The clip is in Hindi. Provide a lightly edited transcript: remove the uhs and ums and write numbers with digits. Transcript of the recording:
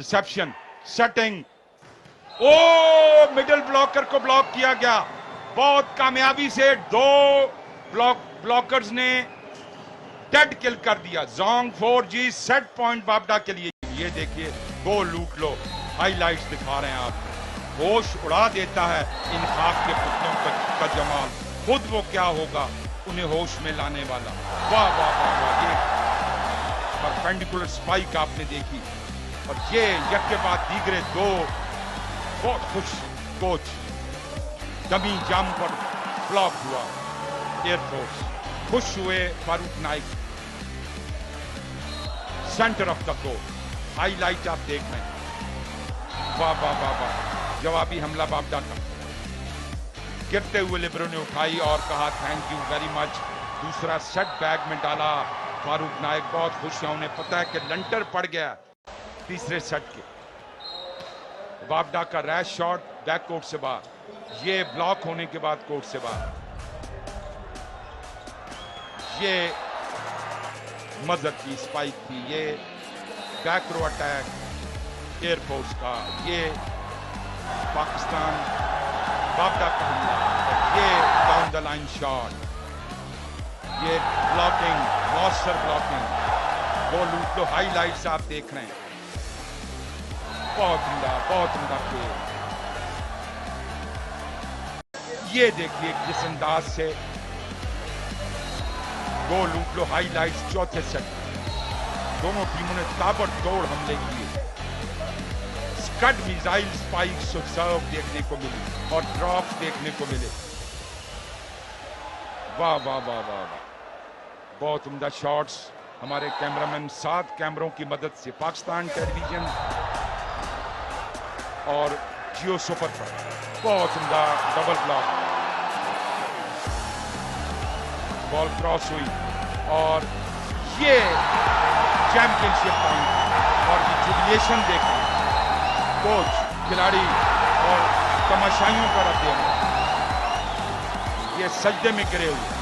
रिसेप्शन, सेटिंग, ओ मिडिल ब्लॉकर को ब्लॉक किया गया। बहुत कामयाबी से दो ब्लॉकर्स ने डेड किल कर दिया। जोंग 4G सेट पॉइंट बाबडा के लिए। ये देखिए, गो लूट लो, हाइलाइट्स दिखा रहे हैं आपको। होश उड़ा देता है इन खाक के पुतलों का जमाल। खुद वो क्या होगा उन्हें होश में लाने वाला। वाह वाह वाह वाह, ये परपेंडिकुलर स्पाइक आपने देखी। और ये एक के बाद दीगरे दो बहुत खुश कोच। डमी जंप पर ब्लॉक हुआ। एयरफोर्स खुश हुए। Farooq Naik centre of the court. Highlight आप देख रहे हैं। वाह वाह वाह वाह, जवाबी हमला बाबडा का। गिरते हुए लिबरो ने उठाई और कहा थैंक यू वेरी मच। दूसरा सेट बैग में डाला। फारूक नाइक बहुत खुश है, उन्हें पता है कि लंटर पड़ गया तीसरे सेट के। बाबडा का रैश शॉट बैक कोर्ट से बाहर। ये ब्लॉक होने के बाद कोर्ट से बाहर। ये मजहब की स्पाइक थी। ये बैक रो अटैक एयरफोर्स का। ये पाकिस्तान बाबडा का हमला। ये डाउन द लाइन शॉट। ये ब्लॉकिंग, मॉस्टर ब्लॉकिंग। वो लूट लो, हाईलाइट्स आप देख रहे हैं। बहुत उम्दा खेल। ये देखिए किस अंदाज से गो लूट लो, हाईलाइट्स चौथे सेट। दोनों टीमों ने ताबड़तोड़ हमले किए। स्कड मिसाइल स्पाइक सर्व देखने को मिली और ड्रॉप देखने को मिले। वाह वाह वाह वाह वाह, बहुत उम्दा शॉट्स। हमारे कैमरामैन 7 कैमरों की मदद से पाकिस्तान टेलीविजन और जियो सुपर पर बहुत उम्दा डबल ब्लॉक। बॉल क्रॉस हुई और ये चैंपियनशिप पॉइंट और ये जुबिलेशन देखें। कोच, खिलाड़ी और तमाशाइयों का रद्द-ए-अमल। ये सजदे में गिरे हुए।